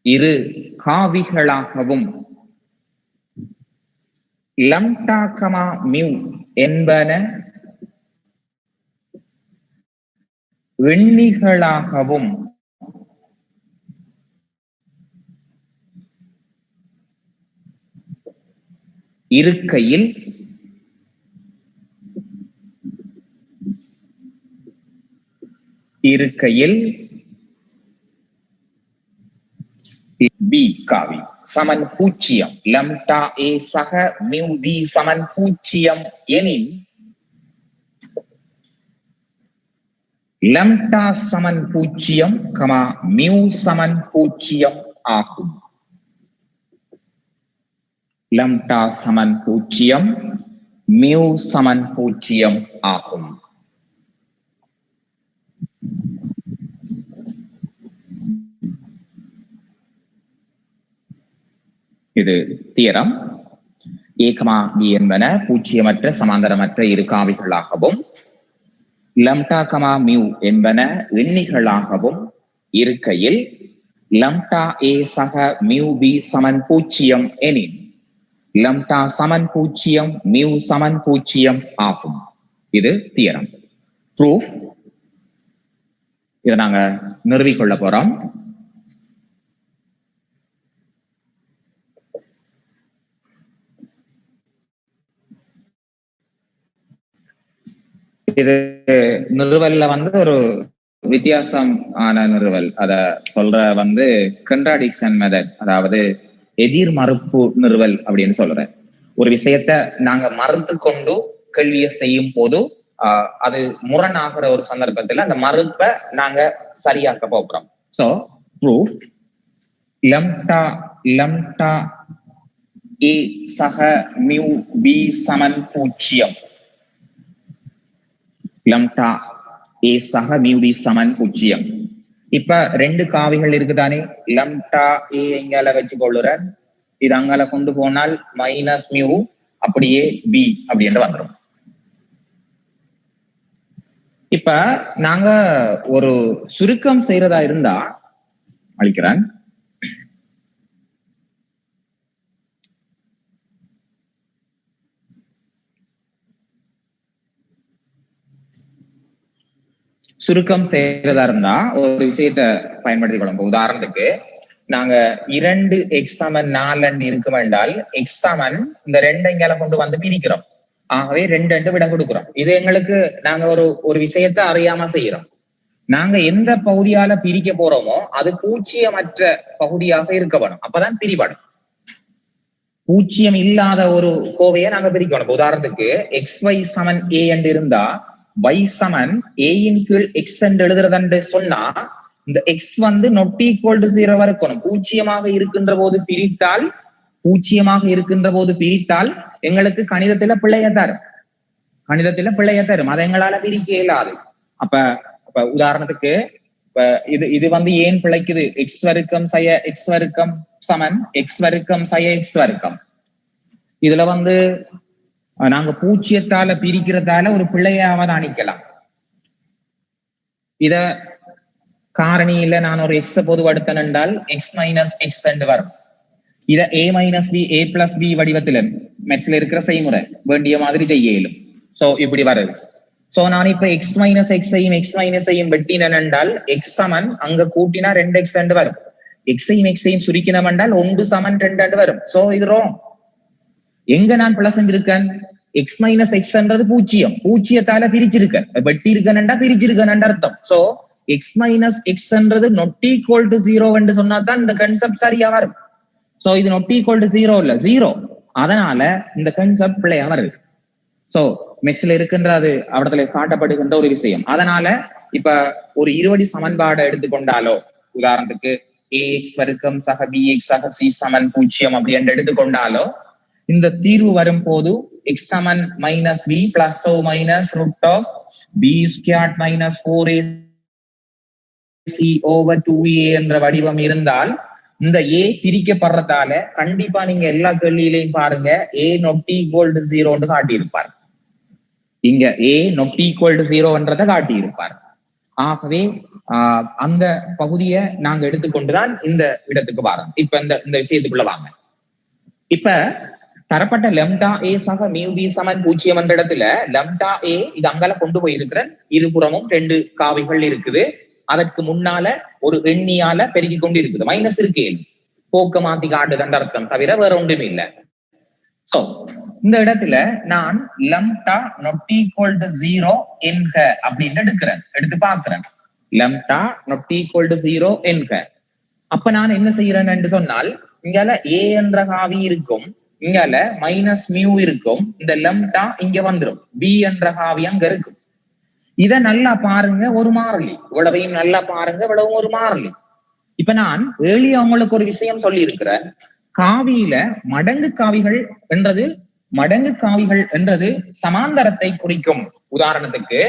இரு காவிகளாகவும் lambda comma mu என்பன எண்ணிகளாகவும் இருக்கையில் பி காவி சமன் 0 லம்டா ஏ சக மியூ பி சமன் 0 எனில் லம்டா சமன் 0 மியூ சமன் 0 ஆகும். லம்டா சமன் 0 மியூ சமன் 0 ஆகும். இது தியரம். ஏ கமா பி என்பன பூஜ்ஜியமற்ற சமாந்தரமற்ற இரு காவிகளாகவும் லம்டா கமா மியூ என்பன எண்ணிகளாகவும் இருக்கையில் லம்டா ஏ சக மியூ பி சமன் 0 எனில் லம்டா சமன் 0 மியூ சமன் 0 ஆகும். இது தியரம். ப்ரூஃப் இதை நாங்க நிறுவிக்கொள்ள போறோம். இது நிறுவல்ல ஒரு வித்தியாசம் ஆன நிறுவல். அத சொல்ற கன்ட்ராடிக்ஷன் மெத்தட், அதாவது எதிர் மறுப்பு நிறுவல் அப்படின்னு சொல்றேன். ஒரு விஷயத்த நாங்க மறுத்து கொண்டு கேள்வியை செய்யும் போது அது முரணாகிற ஒரு சந்தர்ப்பத்துல அந்த மறுப்பை நாங்க சரியாக்க போகிறோம். சோ ப்ரூஃப் லம்டா ஏ சக மியூ பி சமன் 0. லம்டா ஏ சக மியூ பி சமன் 0. இப்ப ரெண்டு காவிகள் இருக்குதானே. லம்டா ஏ எங்கால வச்சு கொள்ளுறேன், இது அங்கால கொண்டு போனால் மைனஸ் மியூ அப்படியே பி அப்படின்னு வந்துடும். இப்ப நாங்க ஒரு சுருக்கம் செய்யறதா இருந்தா அழிக்கிறேன். சுருக்கம் செய்யறதா இருந்தா ஒரு விஷயத்த பயன்படுத்தி கொள்ளும். உதாரணத்துக்கு நாங்க 2 எக்ஸ் சமன் 4 இருக்க வேண்டால் எக்ஸ் சமன் இந்த 2 எங்கால கொண்டு வந்து பிரிக்கிறோம். ஆகவே 2 விட கொடுக்கிறோம். இது எங்களுக்கு நாங்க ஒரு விஷயத்த அறியாம செய்யறோம். நாங்க எந்த பகுதியால பிரிக்க போறோமோ அது பூஜ்ஜியமற்ற பகுதியாக இருக்க வேணும். அப்பதான் பிரிபடும். பூஜ்ஜியம் இல்லாத ஒரு கோவையை நாங்க பிரிக்கணும். உதாரணத்துக்கு XY சமன் A என்று இருந்தா y சமன் A இன் கீழ் x என்று எழுதுறதுன்னு சொன்னா இந்த x not equal to 0 இருக்கணும். பூஜ்ஜியமாக இருக்கின்ற போது பிரித்தால் எங்களுக்கு கணிதத்துல பிழைய தரும். அதை எங்களால பிரிக்க இயலாது. அப்ப உதாரணத்துக்கு இது ஏன் பிழைக்குது? x வர்க்கம் சய x வர்க்கம் சமன் x வர்க்கம் சய x வர்க்கம். இதுல நாங்க பூஜ்ஜியத்தால பிரிக்கிறதால ஒரு பிள்ளையாவது அணிக்கலாம். இத காரணியில நான் ஒரு எக்ஸ பொதுவடுத்தன் என்றால் எக்ஸ் மைனஸ் எக்ஸ் என்று வரும். இத a minus B a plus B வடிவத்துல மெட்ஸ்ல இருக்கிற செய்முறை வேண்டிய மாதிரி செய்ய இயலும். சோ இப்படி வருது. சோ நான் இப்ப எக்ஸ் மைனஸ் எக்ஸையும் எக்ஸ் மைனஸையும் வெட்டினேன் என்றால் எக்ஸ் சமன் அங்க கூட்டினா 2x என்று வரும். எக்ஸையும் எக்ஸையும் சுருக்கினம் என்றால் 1 சமன் 2 என்று வரும். சோ இது ராங். எங்க நான் பிளஸ் செஞ்சிருக்கேன்? எக்ஸ் மைனஸ் எக்ஸ் என்றது பூஜ்ஜியத்தால பிரிச்சிருக்கேன், வெட்டி இருக்கேன்டா பிரிச்சிருக்கேன் அர்த்தம். சோ எக்ஸ் மைனஸ் எக்ஸ் என்றது not equal to 0 என்று சொன்னா தான் இந்த கன்செப்ட் சரியா வரும். சோ இது not equal to 0 இல்ல 0. அதனால இந்த கன்செப்ட் பிள்ளையா வருது. சோ மெட்ஸ்ல இருக்கின்றது அவடத்துல காட்டப்படுகின்ற ஒரு விஷயம். அதனால இப்ப ஒரு இருவடி சமன்பாடு எடுத்துக்கொண்டாலோ, உதாரணத்துக்கு ax வர்க்கம் சக bx சக c சமன் 0 அப்படி என்று எடுத்துக்கொண்டாலோ இந்த தீர்வு வரும் போது x சமன் minus b plus or minus root of b squared minus 4ac over 2a என்ற வடிவம் இருந்தால் இந்த a பிரிக்கப்படுறதால கண்டிப்பா நீங்க எல்லா கேள்வியிலையும் பாருங்க a not equal to 0 காட்டியிருப்பார். இங்க a not equal to 0 என்றதை காட்டியிருப்பார். ஆகவே அந்த பகுதியை நாங்க எடுத்துக்கொண்டுதான் இந்த இடத்துக்கு வரோம். இப்ப இந்த விஷயத்துக்குள்ள வாங்க. இப்ப தரப்பட்ட லெம்டா ஏ சக மியூ பி சமன் 0 என்ற இடத்துல லெம்டா ஏ இது அங்கால கொண்டு போயிருக்கிற இருபுறமும் 2 காவிகள் இருக்குது. அதற்கு முன்னால ஒரு எண்ணியால பெருகி கொண்டு இருக்குது. மைனஸ் இருக்கே, போக்க மாத்தி காட்டுதன்ற அர்த்தம் தவிர வேற ஒன்றுமே இல்லை. சோ இந்த இடத்துல நான் லெம்டா not equal to 0 என்க அப்படின்னு எடுத்து பாக்குறேன். லெம்டா not equal to 0 என்க. அப்ப நான் என்ன செய்யறேன் என்று சொன்னால், இங்கால ஏ என்ற காவி இருக்கும், இங்கால மைனஸ் மியூ இருக்கும், இந்த லெம்டா இங்க வந்துடும், பி என்ற காவி அங்க இருக்கும். இத நல்லா பாருங்க, ஒரு மாறிலி. இவ்வளவையும் நல்லா பாருங்க, இவ்வளவும் ஒரு மாறிலி. இப்ப நான் ஏழிய அவங்களுக்கு ஒரு விஷயம் சொல்லி இருக்கிறேன். காவியில மடங்கு காவிகள் என்றது சமாந்தரத்தை குறிக்கும். உதாரணத்துக்கு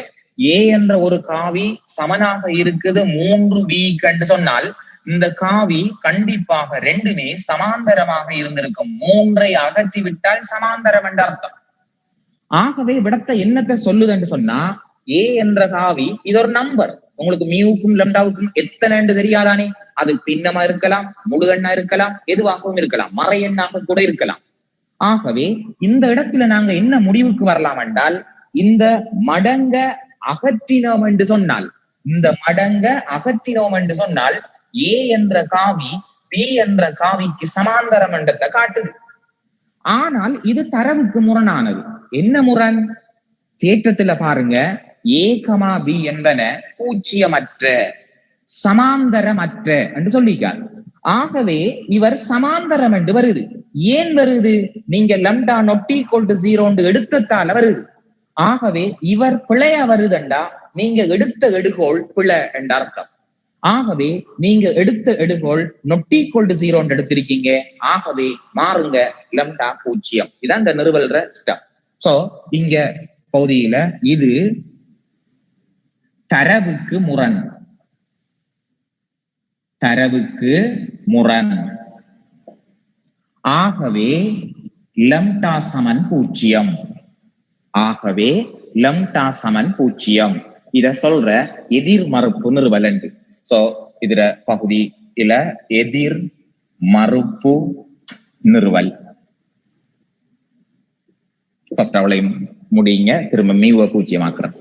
ஏ என்ற ஒரு காவி சமனாக இருக்குது 3b என்று சொன்னால் இந்த காவி கண்டிப்பாக ரெண்டுமே சமாந்தரமாக இருந்திருக்கும். 3ஐ அகற்றிவிட்டால் சமாந்தரம் என்ற அர்த்தம். ஆகவே விடத்தை என்னத்தை சொல்லுது என்று சொன்னா, ஏ என்ற காவி இது ஒரு நம்பர். உங்களுக்கு மியூக்கும் லெம்டாவுக்கும் எத்தனை என்று தெரியாதானே? அது பின்னமா இருக்கலாம், முழு எண்ணா இருக்கலாம், எதுவாகவும் இருக்கலாம், மறை எண்ணாக கூட இருக்கலாம். ஆகவே இந்த இடத்துல நாங்க என்ன முடிவுக்கு வரலாம் என்றால், இந்த மடங்க அகற்றினோம் என்று சொன்னால், ஏ என்ற காவி பி என்ற காவிக்கு சமாந்தரம் என்றதை காட்டுது. ஆனால் இது தரவுக்கு முரணானது. என்ன முரண்? தேற்றத்துல பாருங்க, ஏ கமா பி என்பன பூஜ்ஜியமற்ற சமாந்தரமற்ற என்று சொல்லிக்கார். ஆகவே இவர் சமாந்தரம் என்று வருது. ஏன் வருது? நீங்க லெம்டா not equal to 0 எடுத்ததால வருது. ஆகவே இவர் பிழைய வருதுண்டா, நீங்க எடுத்த எடுகோள் பிழை என்ற அர்த்தம். ஆகவே நீங்க எடுத்த எடுகோள் not equal to 0 எடுத்திருக்கீங்க. ஆகவே மாறுங்க, லெம்டா 0. இதான் இந்த நிறுவல்ற ஸ்டெப். சோ இங்க பகுதியில இது தரவுக்கு முரண். ஆகவே லெம்டா சமன் 0. இத சொல்ற எதிர் மறுப்பு நிறுவல். சோ இதுல பகுதியில எதிர் மறுப்பு நிறுவல். ஃபர்ஸ்ட் அவளையும் முடியுங்க, திரும்ப மீவ 0 ஆக்குறேன்.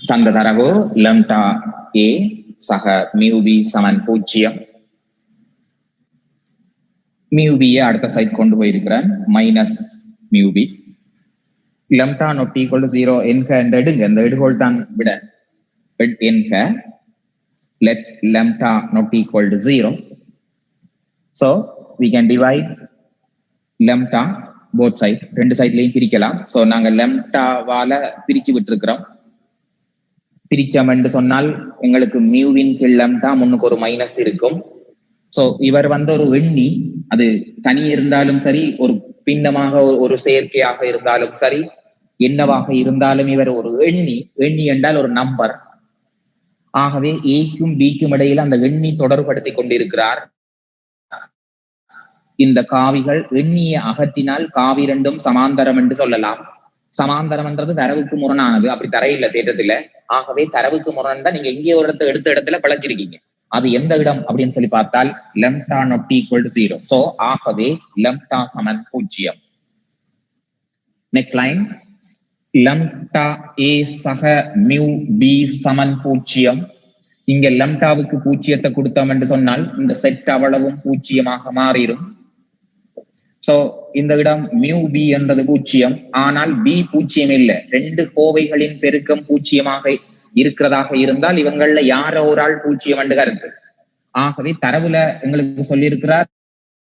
தந்த தரவு லெம்டா ஏ சக மியூ பி சமன் 0. மியூ பியை அடுத்த சைட் கொண்டு போயிருக்கிறேன், minus mu B. Lambda not equal to 0 என்க எடுங்க, இந்த எடுகோள் தான் விட என்க. let lambda not equal to 0. So we can divide lambda both side, ரெண்டு சைட்லயும் பிரிக்கலாம். சோ நாங்க லெம்டாவால பிரிச்சு விட்டுருக்கிறோம். பிரிச்சம் என்று சொன்னால் எங்களுக்கு மியூவின் கீழ் லெம்டா முன்னுக்கு ஒரு மைனஸ் இருக்கும். சோ இவர் ஒரு எண்ணி, அது தனி இருந்தாலும் சரி, ஒரு பின்னமாக ஒரு செயற்கையாக இருந்தாலும் சரி, என்னவாக இருந்தாலும் இவர் ஒரு எண்ணி என்றால் ஒரு நம்பர். ஆகவே ஏக்கும் பிக்கும் இடையில அந்த எண்ணி தொடர்படுத்தி கொண்டிருக்கிறார். இந்த காவிகள் எண்ணியை அகற்றினால் காவி ரெண்டும் சமாந்தரம் என்று சொல்லலாம். சமாந்தரம் என்றது தரவுக்கு முரணானது, அப்படி தரையில்ல தேற்றத்துல. ஆகவே தரவுக்கு முரண் தான் நீங்க எங்கே ஒரு எடுத்த இடத்துல பிழைச்சிருக்கீங்க. அது எந்த இடம் அப்படின்னு சொல்லி பார்த்தால் lambda not equal to 0. So ஆகவே லெம்டா சமன் 0. நெக்ஸ்ட் லைன், லெம்டா ஏ சக மியூ பி சமன் 0. இங்க லெம்டாவுக்கு 0 கொடுத்தோம் என்று சொன்னால் இந்த செட் அவ்வளவும் 0 மாறிடும். சோ இந்த இடம் மியூ பி என்றது 0, ஆனால் பி 0 இல்லை. ரெண்டு கோவைகளின் பெருக்கம் 0 இருக்கிறதாக இருந்தால் இவங்கள யாரோ ஒரு ஆள் 0 என்று கருத்து. ஆகவே தரவுல எங்களுக்கு சொல்லி இருக்கிறார்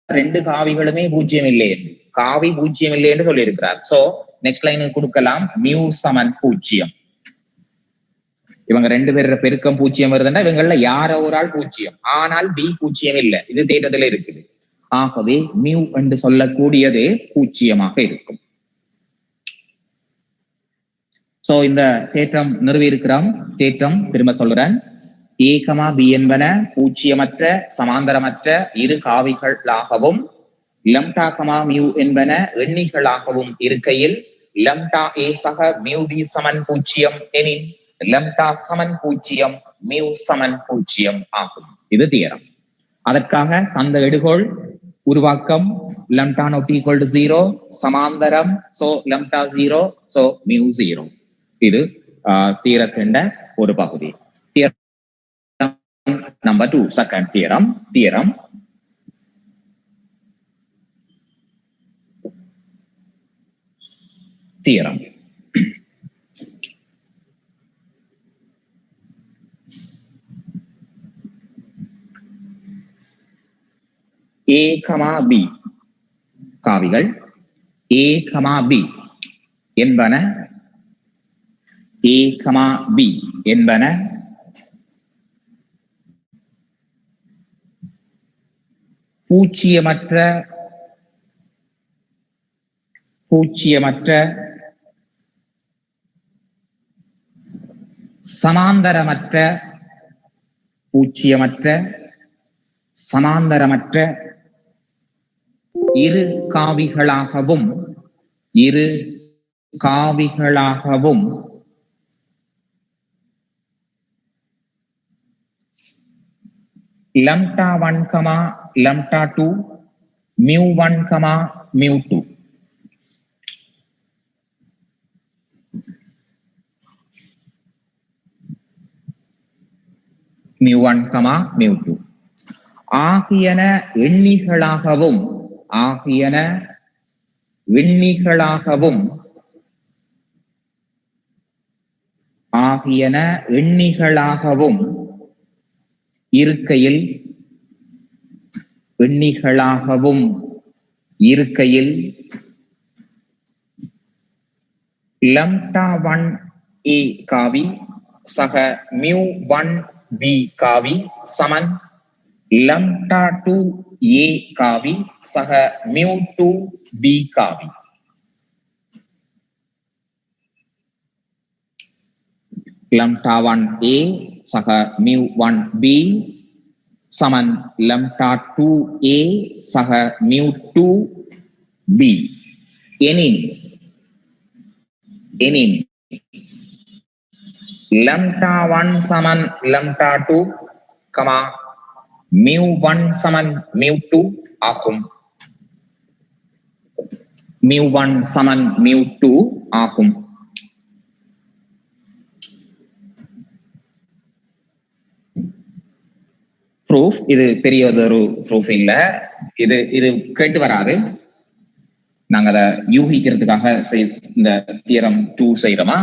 ரெண்டு காவிகளுமே 0 இல்லை என்று, காவி 0 இல்லை என்று சொல்லி இருக்கிறார். சோ நெக்ஸ்ட் லைனுக்கு கொடுக்கலாம், மியூ சமன் 0. இவங்க ரெண்டு பேரோட பெருக்கம் 0 வருதுன்னா இவங்கள யாரோ ஒரு ஆள் 0, ஆனால் பி 0 இல்லை. இது தேற்றத்துல இருக்குது. ஆகவே மியூ என்று சொல்லக்கூடியது பூஜ்ஜியமாக இருக்கும். சோ இந்த தேற்றம் நிறுவி இருக்கிறோம். தேற்றம் திரும்ப சொல்றேன். A, B என்பன பூஜ்ஜியமற்ற சமாந்தரமற்ற இரு காவிகளாகவும் லம்டா மியூ என்பன எண்ணிகளாகவும் இருக்கையில் லம்டா A சக மியூ B சமன் பூஜ்ஜியம் எனின் லம்டா சமன் பூஜ்ஜியம் மியூ சமன் பூஜ்ஜியம் ஆகும். இது தியரம். அதற்காக தந்த எடுகோள் உருவாக்கம் லம்டா not equal to 0 சமாந்தரம் சோ லம்டா 0 சோ மியூ 0. இது தியரத்தின் ஒரு பகுதி. Theorem number 2 second theorem. A, B காவிகள் A, B என்பன A, B என்பன பூஜ்ஜியமற்ற சமாந்தரமற்ற இரு காவிகளாகவும் lambda 1, lambda 2 mu 1, mu 2 mu 1, mu 2 ஆகியன எண்ணிகளாகவும் இருக்கையில் லம்டா 1 A காவி சக மியூ 1 B காவி சமன் லம்டா 2 A காவி சக மியூ 2 B காவி. லம்டா 1 A சக மியூ 1 B சமன் லம்டா 2 A சக மியூ 2 B எனின் லம்டா 1 சமன் லம்டா 2, மியூ 1 சமன் மியூ 2 ஆகும். மியூ 1 சமன் மியூ 2 ஆகும். ப்ரூஃப் இது பெரியதொரு ப்ரூஃப் இல்ல. இது கேட்டு வராது. நாங்க அதை யூகிக்கிறதுக்காக இந்த தியரம் 2 செய்யறோமா?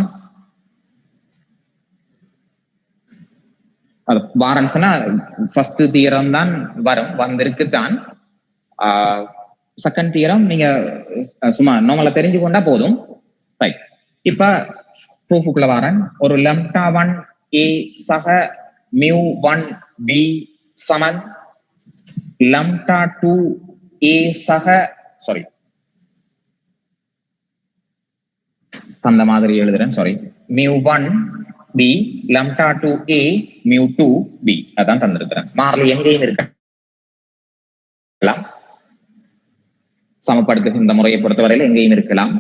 அது வாரன்ஸ்னா ஃபர்ஸ்ட் தியரம் தான் வந்திருக்குதான். செகண்ட் தியரம் நீங்க சும்மா நார்மலா தெரிஞ்சு கொண்டா போதும். ரைட். இப்ப ப்ரூஃபுக்குள்ள வாரன். ஒரு லம்டா 1 A சக மியூ 1 B சமன் லம்டா 2 A சக அந்த மாதிரி எழுதுறேன். Mu 1 B lambda 2 A mu 2 B அதான் தந்திருக்கிறேன். மாறல எங்கேயும் இருக்கலாம். சமப்படுத்து இந்த முறையை பொறுத்தவரையில எங்கேயும் இருக்கலாம்.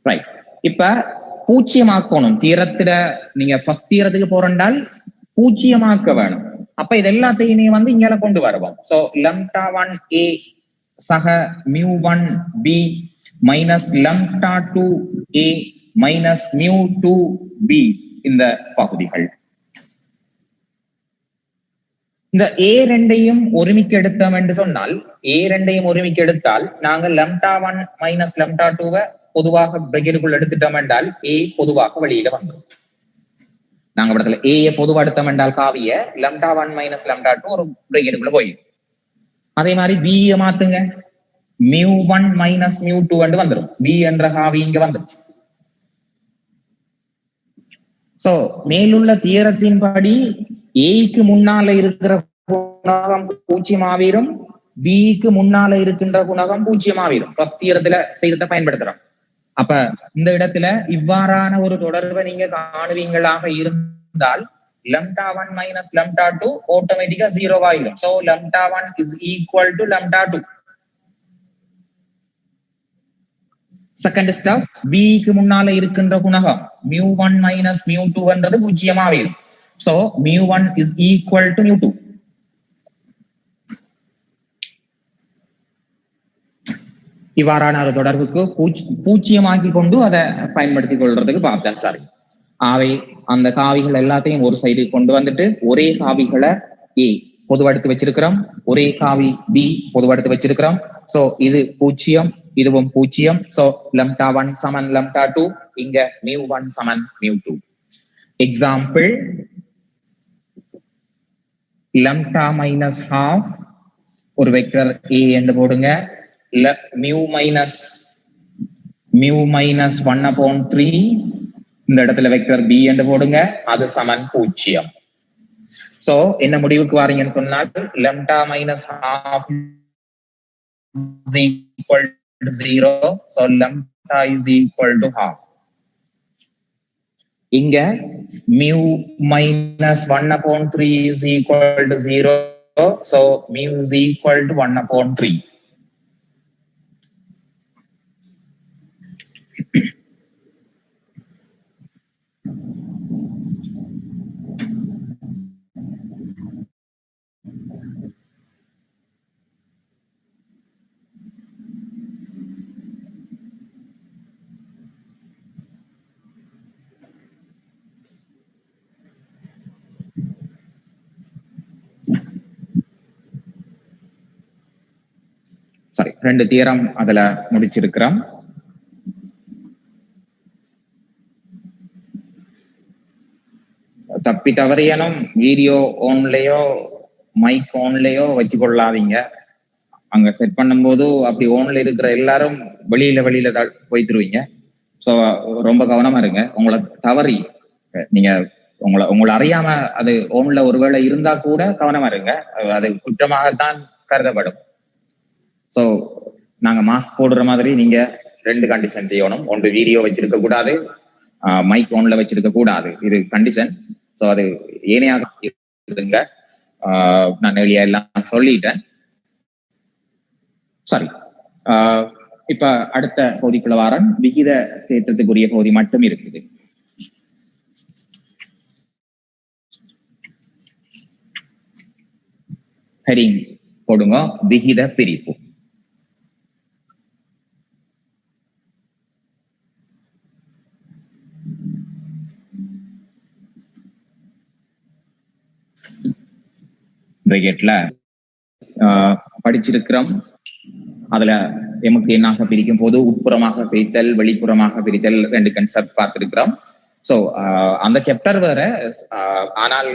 ரைட். இப்ப பூஜ்ஜியமாக்கணும். தீரத்துல நீங்க ஃபர்ஸ்ட் தீரத்துக்கு போறண்டால் பூஜ்ஜியமாக்க வேணும். அப்ப இது எல்லாத்தையுமே இங்க கொண்டு வருவோம். சோ லம்டா 1 A சக mu 1 B minus lambda 2 A minus mu 2 B இந்த பகுதிகள். இந்த A2 ஒருமிக்க எடுத்தோம் என்று சொன்னால் எடுத்தால் நாங்கள் லம்டா 1 மைனஸ் லம்டா 2 பொதுவாக பிரகெட்டுக்குள் எடுத்துட்டோம் என்றால் A பொதுவாக வெளியில வந்துடும். நாங்க இடத்துல A பொதுவா எடுத்தோம் என்றால் காவிய லம்டா 1 மைனஸ் லம்டா 2 ஒரு பிரகெட்டுக்குள்ள போயிடும். அதே மாதிரி B மாத்துங்க. மியூ 1 மைனஸ் மியூ 2 வந்துடும். B என்ற காவி இங்க வந்துடும். சோ மேலுள்ள தியரத்தின் படி ஏக்கு முன்னால இருக்கிற குணகம் பூஜ்ஜியமாவீரும், பிக்கு முன்னால இருக்கின்ற குணகம் பூஜ்ஜியமாவிடும். ஃபர்ஸ்ட் இயரத்துல செய்ததை பயன்படுத்துறோம். அப்ப இந்த இடத்துல இவ்வாறான ஒரு தொடர்பை நீங்க காணுவீங்களாக இருந்தால் lambda 1 minus lambda 2 ஆட்டோமேட்டிக்கா 0 ஆயிடும். So lambda 1 is equal to lambda 2. Second step, b க்கு முன்னால இருக்கின்ற குணகம் mu1 minus mu2 என்றது பூஜ்ஜியமாவிடும். So mu1 is equal to mu2. இவ்வாறான ஒரு தொடர்புக்கு பூஜ்ஜியமாக்கி கொண்டு அதை பயன்படுத்திக் கொள்றதுக்கு பார்த்தேன். சாரி, ஆவை அந்த காவிகள் எல்லாத்தையும் ஒரு சைடு கொண்டு வந்துட்டு ஒரே காவிகளை ஏ பொதுவெடுத்து வச்சிருக்கிறோம், ஒரே காவி பி பொதுவெடுத்து வச்சிருக்கிறோம். சோ இது பூஜ்ஜியம், இதுவும் பூஜ்ஜியம். சோ lambda 1 சமன் lambda 2, இங்க mu1 சமன் mu2. Example, lambda minus half ஒரு வெக்டர் a என்று போடுங்க. mu minus 1/3 இந்த இடத்துல வெக்டர் b என்று போடுங்க, அது சமன் 0. சோ என்ன முடிவுக்கு வாரீங்கன்னு சொன்னால் lambda minus half is equal to 0. so lambda is equal to half. இங்க mu minus 1/3 is equal to 0. so mu is equal to 1/3. Sorry, 2 theorem அதுல முடிச்சிருக்கிறோம். தப்பி தவறியனும் வீடியோ ஓன்லயோ மைக் ஓன்லயோ வச்சு கொள்ளாதீங்க. அங்க செட் பண்ணும் போது அப்படி ஓன்ல இருக்கிற எல்லாரும் வெளியில போய்த்துருவீங்க. சோ ரொம்ப கவனமா இருங்க. உங்களை தவறி நீங்க உங்களை அறியாம அது ஓன்ல ஒருவேளை இருந்தா கூட கவனமா இருங்க, அது குற்றமாகத்தான் கருதப்படும். சோ நாங்க மாஸ்க் போடுற மாதிரி நீங்க 2 கண்டிஷன் செய்யணும். ஒன்று வீடியோ வச்சிருக்க கூடாது, மைக் ஓன்ல வச்சிருக்க கூடாது. இது கண்டிஷன். சோ அது ஏனையாக இருங்க. நான் வெளியே எல்லாம் சொல்லிட்டேன். சாரி, இப்ப அடுத்த பகுதிக்குள்ள வாரம் விகித தேற்றத்துக்குரிய பகுதி மட்டும் இருக்குது. ஹெடிங் போடுங்க, விகித பிரிப்பு. பிராக்கெட்ல படிச்சிருக்கிறோம். அதுல எமக்கு என்னாக பிரிக்கும் போது உட்புறமாக பிரித்தல், வெளிப்புறமாக பிரித்தல் 2 கன்செப்ட் பார்த்திருக்கிறோம். சோ அந்த சாப்டர் வேற, ஆனால்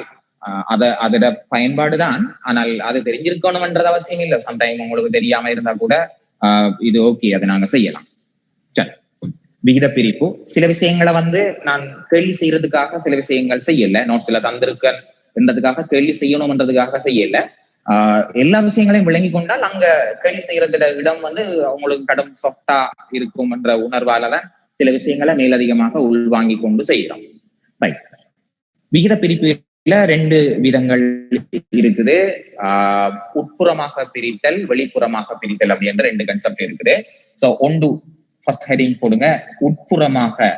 அதோட பயன்பாடுதான். ஆனால் அது தெரிஞ்சிருக்கணும்ன்றது அவசியம் இல்லை. சம்டைம் உங்களுக்கு தெரியாம இருந்தா கூட இது ஓகே, அதை நாங்க செய்யலாம். சரி, விகித பிரிப்பு. சில விஷயங்களை நான் கேள்வி செய்யறதுக்காக சில விஷயங்கள் செய்யல, நோட்ஸ்ல தந்திருக்கேன் என்றதுக்காக கேள்வி செய்யணும்ன்றதுக்காக செய்யல. எல்லா விஷயங்களையும் விளங்கி கொண்டால் அங்க கேள்வி செய்யறதுல இடம் அவங்களுக்கு கடும் சாஃப்டா இருக்கும் என்ற உணர்வாலதான் சில விஷயங்களை மேலதிகமாக உள்வாங்கி கொண்டு செய்யறோம். ரைட், விகித பிரிப்புல 2 விதங்கள் இருக்குது. உட்புறமாக பிரித்தல், வெளிப்புறமாக பிரித்தல் அப்படின்ற 2 கன்செப்ட் இருக்குது. சோ ஒன்று ஃபர்ஸ்ட் ஹெடிங் போடுங்க, உட்புறமாக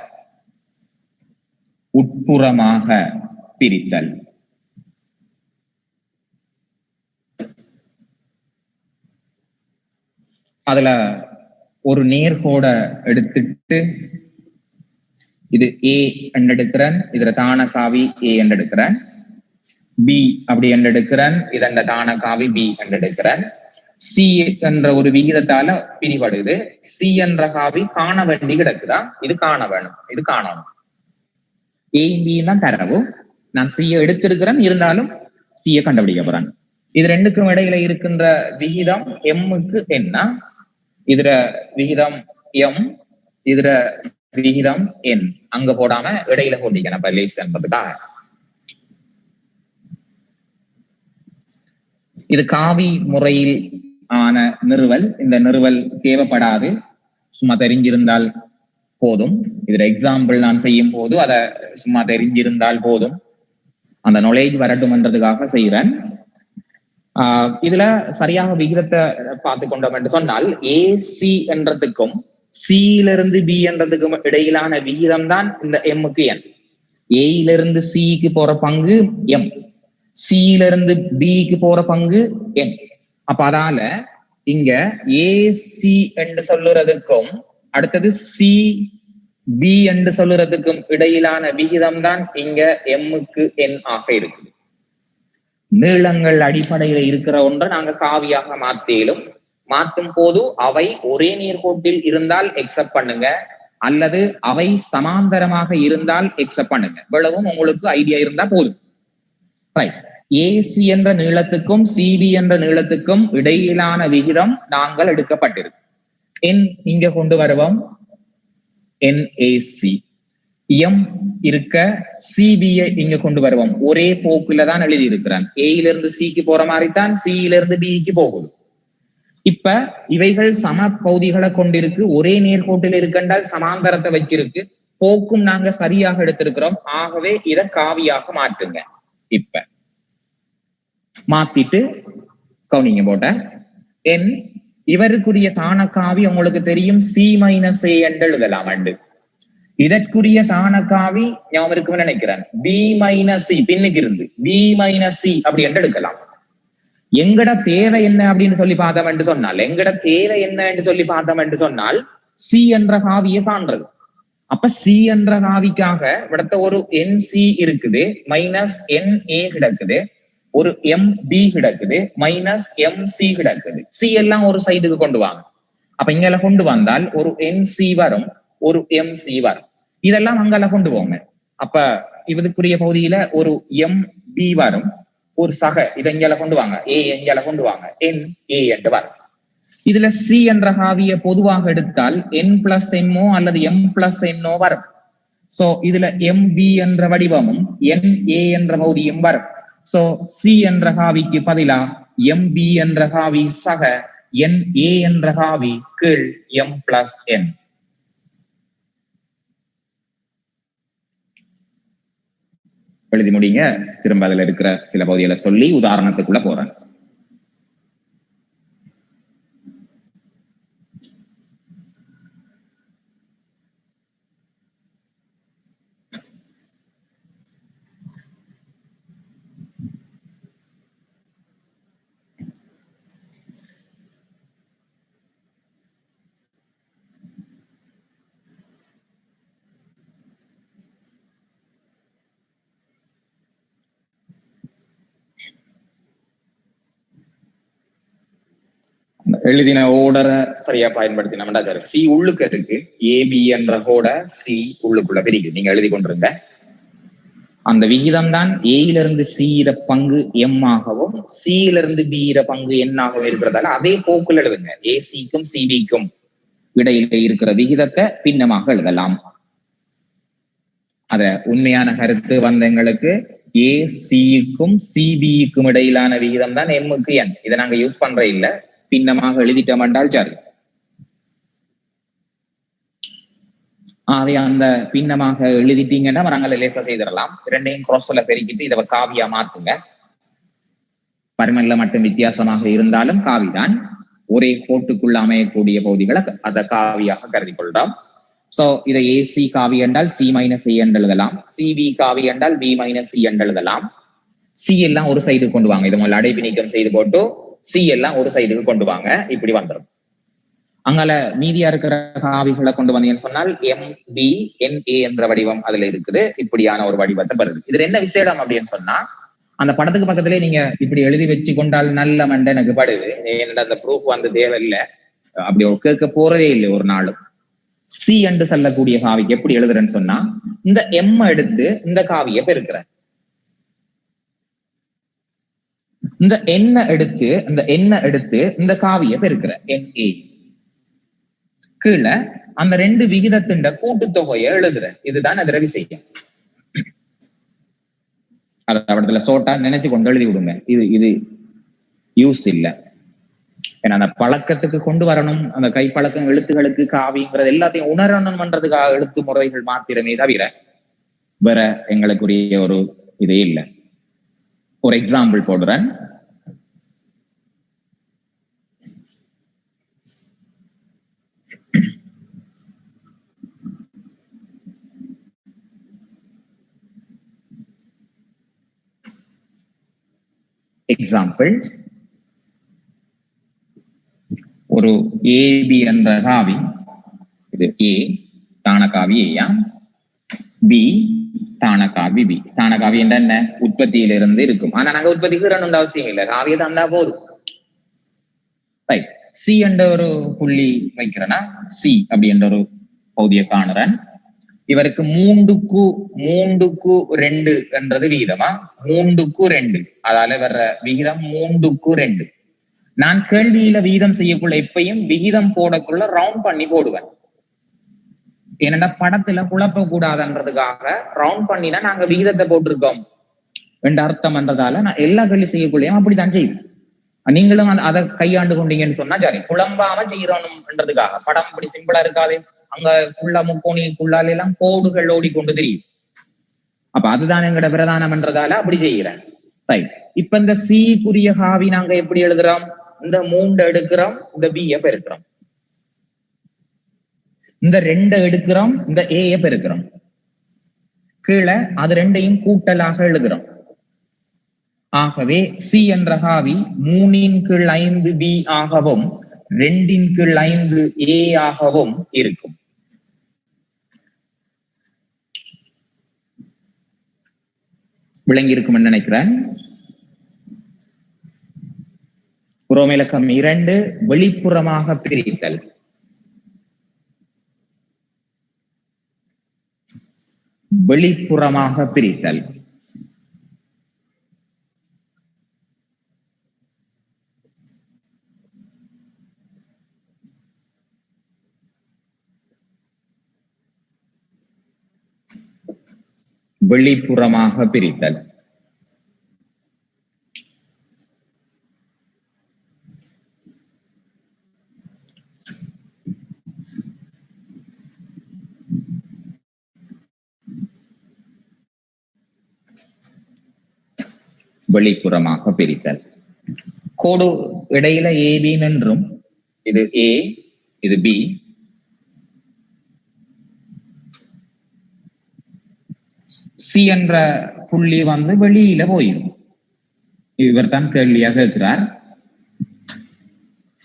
பிரித்தல். அதுல ஒரு நேர்கோட எடுத்துட்டு இது ஏ என்று எடுக்கிறேன், இதுல தான காவி ஏ என்று எடுக்கிறேன், பி அப்படி என்று எடுக்கிறேன், இதங்க தான காவி பி என்று எடுக்கிறேன். சி என்ற ஒரு விகிதத்தால பிரிவடுது. சி என்ற காவி காண வேண்டி கிடக்குதா, இது காண வேணும், இது காணணும். ஏ பி தான் தரவு, நான் சியை எடுத்திருக்கிறேன், இருந்தாலும் சியை கண்டுபிடிக்க போறேன். இது 2க்கும் இடையில இருக்கின்ற விகிதம் எம்முக்கு என்ன, இதுல விகிதம் எம், இதுல விகிதம் என். அங்க போடாம இடையில போட்டிக்கணும் லேஸ் என்பதுக்காக. இது காவி முறையில் ஆன நிறுவல். இந்த நிறுவல் தேவைப்படாது, சும்மா தெரிஞ்சிருந்தால் போதும். இதுல எக்ஸாம்பிள் நான் செய்யும் போது அதை சும்மா தெரிஞ்சிருந்தால் போதும், அந்த நாலேஜ் வரட்டும்ன்றதுக்காக செய்யறேன். இதுல சரியாக விகிதத்தை பார்த்து கொண்டோம் என்று சொன்னால் ஏசி என்றதுக்கும் சியிலிருந்து பி என்றதுக்கும் இடையிலான விகிதம் தான் இந்த எம்முக்கு என். ஏயிலிருந்து சிக்கு போற பங்கு எம், சியிலிருந்து பிக்கு போற பங்கு என். அப்ப அதால இங்க ஏசி என்று சொல்லுறதுக்கும் அடுத்தது சி பி என்று சொல்லுறதுக்கும் இடையிலான விகிதம் தான் இங்க எம்முக்கு என் ஆக இருக்குது. நீளங்கள் அடிப்படையில இருக்கிற ஒன்றை நாங்க காவியாக மாத்தேலும், மாற்றும் போது அவை ஒரே நேர்கோட்டில் இருந்தால் எக்ஸெப்ட் பண்ணுங்க, அல்லது அவை சமாந்தரமாக இருந்தால் எக்ஸெப்ட் பண்ணுங்க. இவ்வளவும் உங்களுக்கு ஐடியா இருந்தா போதும். ரைட். ஏசி என்ற நீளத்துக்கும் சிபி என்ற நீளத்துக்கும் இடையிலான விகிதம் நாங்கள் எடுக்கப்பட்டிருக்கு. என் இங்க கொண்டு வருவோம், NAC. எம் இருக்க சிபிஐ இங்க கொண்டு வருவோம். ஒரே போக்குல தான் எழுதி இருக்கிறான். ஏயிலிருந்து சிக்கு போற மாதிரி தான் சியிலிருந்து பிக்கு போகுது. இப்ப இவைகள் சம பகுதிகளை கொண்டிருக்கு, ஒரே நேர்கோட்டில் இருக்கின்றால் சமாந்தரத்தை வச்சிருக்கு, போக்கும் நாங்க சரியாக எடுத்திருக்கிறோம். ஆகவே இதை காவியாக மாற்றுங்க. இப்ப மாத்திட்டு கவுனிங்க போட்ட என் இவருக்குரிய தான காவி உங்களுக்கு தெரியும், C - A என்று எழுதலாம். அண்டு இதற்குரிய தான காவி ஞாபகம் இருக்குன்னு நினைக்கிறேன், B - C பின்னுக்கு இருந்து B - C அப்படி என்று எடுக்கலாம். எங்கட தேவை என்ன அப்படின்னு சொல்லி பார்த்தோம் என்று சொன்னால், எங்கட தேவை என்ன என்று சொல்லி பார்த்தோம் என்று சொன்னால் C என்ற காவியை காண்றது. அப்ப C என்ற காவிக்காக விடத்த ஒரு NC இருக்குது, -NA கிடக்குது, ஒரு MB கிடக்குது, -MC கிடக்குது. C எல்லாம் ஒரு சைடுக்கு கொண்டு வாங்க. அப்ப இங்கல கொண்டு வந்தால் ஒரு NC வரும், ஒரு MC வரும். இதெல்லாம் அங்கல கொண்டு போங்க. அப்ப இதுக்குரிய பகுதியில ஒரு MB வரும், ஒரு சக இதை இங்கல கொண்டு வாங்க, A எங்கல கொண்டு வாங்க, NA என்று வரும். இதுல C என்ற காவியை பொதுவாக எடுத்தால் N+NO அல்லது M+NO வரும். சோ இதுல MB என்ற வடிவமும் NA என்ற பகுதியும் வரும். சோ C என்ற காவிக்கு பதிலா MB என்ற காவி சக NA என்ற காவி கீழ் M+N. எழுதி முடிங்க. திரும்ப அதுல இருக்கிற சில பகுதிகளை சொல்லி உதாரணத்துக்குள்ள போறேன். எழுதின ஓடரை சரியா பயன்படுத்தினோம்டா சார். சி உள்ளுக்கு இருக்கு, ஏபி என்ற கோட சி உள்ளுக்குள்ள பிரிக்கு. நீங்க எழுதி கொண்டிருந்த அந்த விகிதம் தான் ஏயிலிருந்து சி பங்கு எம் ஆகவும் சியிலிருந்து பி பங்கு என் ஆகவும் இருக்கிறதால அதே போக்குல எழுதுங்க. ஏசிக்கும் சிபிக்கும் இடையில இருக்கிற விகிதத்தை பின்னமாக எழுதலாம். அத உண்மையான கருத்து வந்த எங்களுக்கு ஏசிக்கும் சிபிக்கும் இடையிலான விகிதம் தான் எம்முக்கு என். இதை நாங்க யூஸ் பண்ற இல்ல, பின்னமாக எழுதிட்டோம் என்றால் சரி. ஆகவே அந்த பின்னமாக எழுதிட்டீங்கன்னா வரங்களை லேசா செய்திடலாம். இரண்டையும் கிராஸ்ல பெருக்கிட்டு இதை காவியா மாத்துங்க. பரிமல்ல மட்டும் வித்தியாசமாக இருந்தாலும் காவிதான். ஒரே கோட்டுக்குள்ள அமையக்கூடிய பகுதிகளை அதை காவியாக கருதி கொள்றோம். சோ இதை ஏசி காவி என்றால் C - A என்று எழுதலாம், சிபி காவி என்றால் B - C என்று எழுதலாம். சி எல்லாம் ஒரு சைடு கொண்டு வாங்க. இது முதல்ல அடைப்பு நீக்கம் செய்து போட்டு சி எல்லாம் ஒரு சைடுக்கு கொண்டு வாங்க. இப்படி வந்துடும். அங்கால மீதியா இருக்கிற காவிகளை கொண்டு வந்தீங்கன்னு சொன்னால் MBNA என்ற வடிவம் அதுல இருக்குது. இப்படியான ஒரு வடிவத்தை வருது. இதுல என்ன விசேடம் அப்படின்னு சொன்னா, அந்த படத்துக்கு பக்கத்திலே நீங்க இப்படி எழுதி வச்சு கொண்டால் நல்ல மண்டை எனக்கு படுது. ஏன்னா அந்த ப்ரூஃப் வந்து தேவையில்லை, அப்படி கேட்க போறதே இல்லை ஒரு நாளும். சி என்று சொல்லக்கூடிய காவிக்கு எப்படி எழுதுறேன்னு சொன்னா, இந்த எம் எடுத்து இந்த காவியை பெருக்கிறேன், இந்த எண்ணை எடுத்து இந்த காவியை பெருக்கிறேன் NA. கீழே அந்த ரெண்டு விகிதத்தின் கூட்டுத்தொகையை எழுதுறேன். இதுதான் அதுல விஷயம். அதை அவடத்துல சோட்டா நினைச்சு கொண்டு எழுதி விடுங்க. இது யூஸ் இல்ல. ஏன்னா அந்த பழக்கத்துக்கு கொண்டு வரணும், அந்த கைப்பழக்கம் எழுத்துகளுக்கு காவிங்கிறது எல்லாத்தையும் உணரணும் பண்றதுக்காக எழுத்து முறைகள் மாத்திரமே தவிர வேற எங்களுக்குரிய ஒரு இதே இல்லை. ஒரு எக்ஸாம்பிள் போடுறேன். எக்ஸாம்பிள், ஒரு ஏபி என்ற காவி, இது ஏ தானகாவி ஏயா, பி தானகாவி பி. தானகாவி என்ற என்ன உற்பத்தியிலிருந்து இருக்கும். ஆனா நாங்க உற்பத்திக்கு ரெண்டு அவசியம் இல்லை, காவியை தந்தா போதும். சி என்ற ஒரு புள்ளி வைக்கிறேன்னா சி அப்படி என்ற ஒரு பகுதியை காணுறேன். இவருக்கு 3:2 என்றது விகிதமா, 3:2, அதால வர்ற விகிதம் 3:2. நான் கேள்வியில விகிதம் செய்யக்குள்ள எப்பயும் விகிதம் போடக்குள்ள ரவுண்ட் பண்ணி போடுவேன். ஏன்னா படத்துல குழப்ப கூடாதுன்றதுக்காக ரவுண்ட் பண்ணினா நாங்க விகிதத்தை போட்டிருக்கோம் என்ற அர்த்தம் என்றதால நான் எல்லா கேள்வி செய்யக்குள்ளேயும் அப்படித்தான் செய்வேன். நீங்களும் அதை கையாண்டு கொண்டீங்கன்னு சொன்னா சரி, குழம்பாம செய்யறோம்ன்றதுக்காக. படம் இப்படி சிம்பிளா இருக்காது, அங்க ஃபுல்லா முக்கோணிக்குள்ளால எல்லாம் கோடுகள் ஓடிக்கொண்டு தெரியும். அப்ப அதுதான் எங்கட பிரதானம் என்றதால அப்படி செய்கிறேன். இப்ப இந்த சிக்குரிய காவி நாங்க எப்படி எழுதுறோம்? இந்த 3 எடுக்கிறோம், இந்த பிய பெருக்கிறோம், இந்த 2 எடுக்கிறோம், இந்த ஏ பெருக்கிறோம், கீழே அது ரெண்டையும் கூட்டலாக எழுதுறோம். ஆகவே சி என்ற காவி 3/5 பி ஆகவும் 2/5 ஏ ஆகவும் இருக்கும். விளங்கி இருக்கும் நினைக்கிறேன். புறமிலக்கம் 2, வெளிப்புறமாக பிரித்தல். வெளிப்புறமாக பிரித்தல். வெளிப்புறமாக பிரித்தல். வெளிப்புறமாக பிரித்தல். கோடு இடையில ஏபி என்றும், இது ஏ இது பி, சி என்ற புள்ளி வந்து வெளியில போயிடும். இவர் தான் கேள்வியாக இருக்கிறார்.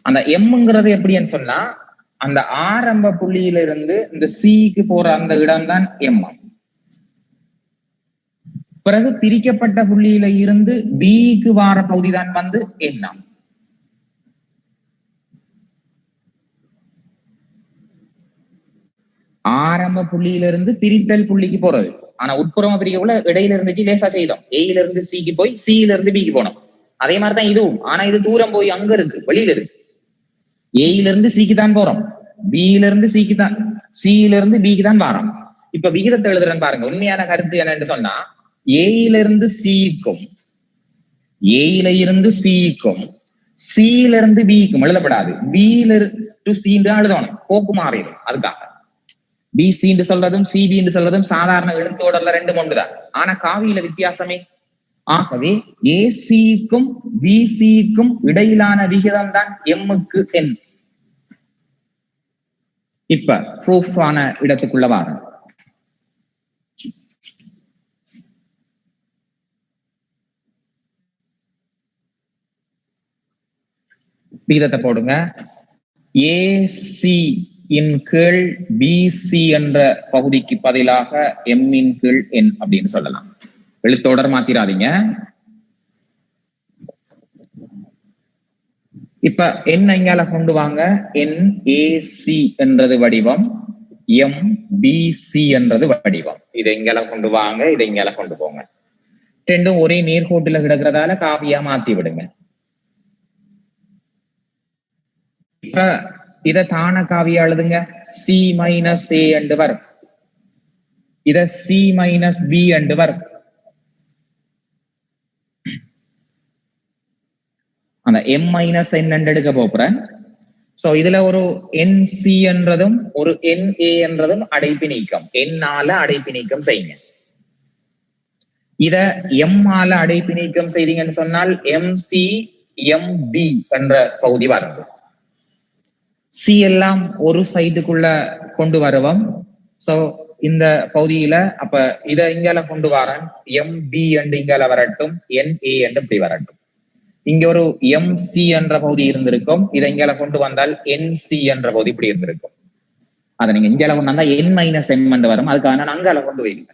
அந்த எம்ங்கிறது எப்படின்னு சொன்னா, அந்த ஆரம்ப புள்ளியில இருந்து இந்த சிக்கு போற அந்த இடம் தான் எம். பிறகு பிரிக்கப்பட்ட புள்ளியில இருந்து பிக்கு வார பகுதி தான் வந்து என்ன. ஆரம்ப புள்ளியிலிருந்து பிரித்தல் புள்ளிக்கு போறது. ஆனா உட்புறமா பிரிக்கக்குள்ள இடையில இருந்துச்சு லேசா செய்தோம். ஏல இருந்து சிக்கு போய் சில இருந்து பிக்கு போனோம். அதே மாதிரிதான் இதுவும். ஆனா இது தூரம் போய் அங்க இருக்கு, வெளியில இருக்கு. ஏல இருந்து சிக்கு தான் போறோம், பில இருந்து சிக்கு தான், சில இருந்து பிக்கு தான் வாரோம். இப்ப விகிதத்தை எழுதுறேன்னு பாருங்க. உண்மையான கருத்து என்னன்னு சொன்னா, ஏல இருந்து சிக்கும், ஏல இருந்து சிக்கும், சில இருந்து பிக்கும் எழுதப்படாது, பில டு சி எழுதணும், போக்கு மாறிடும். அதுக்காக பிசி சொல்றதும் சிபி சொல்றதும் சாதாரண எழுத்தோடல ரெண்டு ஒன்றுதான். ஆனா காவியில வித்தியாசமே. ஆகவே ஏசிக்கும் பிசிக்கும் இடையிலான விகிதம் தான் எம்முக்கு என். இப்ப ப்ரூஃப் ஆன இடத்துக்குள்ள வாரம். விகிதத்தை போடுங்க. ஏசி இன் கீழ் பிசி என்ற பகுதிக்கு பதிலாக எம் இன் கீழ் என் அப்படின்னு சொல்லலாம். எழுத்தோடர் மாத்திராதீங்க. இப்ப என் இங்கால கொண்டு வாங்க. என் ஏசி என்றது வடிவம், எம் பிசி என்றது வடிவம். இதை இங்கால கொண்டு வாங்க, இதை இங்கால கொண்டு போங்க. ரெண்டும் ஒரே நேர்கோட்டுல கிடக்கிறதால காவியா மாத்தி விடுங்க. இப்ப இத தான காவியா எழுதுங்க. சி மைனஸ் ஏ என்று வரும். இத சி மைனஸ் பி என்று வரும். அந்த m மைனஸ் n எடுக்க போறேன். சோ இதுல ஒரு nc என்றதும் ஒரு na என்றதும் அடைப்பு நீக்கம், n-ஆல அடைப்பு நீக்கம் செய்யுங்க. இத m ஆல அடைப்பு நீக்கம் செய்தீங்கன்னு சொன்னால் mc mb என்ற பகுதி வரும். சி எல்லாம் ஒரு சைடுக்குள்ள கொண்டு வருவோம். சோ இந்த பகுதியில அப்ப இத இங்கால கொண்டு வரேன், mb என்று இங்கால வரட்டும், na என்று இப்படி வரட்டும். இங்க ஒரு mc என்ற பகுதி இருந்திருக்கும், இதை இங்கால கொண்டு வந்தால் nc என்ற பகுதி இப்படி இருந்திருக்கும். அதை நீங்க இங்கால கொண்டு வந்தா n மைனஸ் m என்று வரும், அதுக்காக நான் அங்கால கொண்டு வைங்க.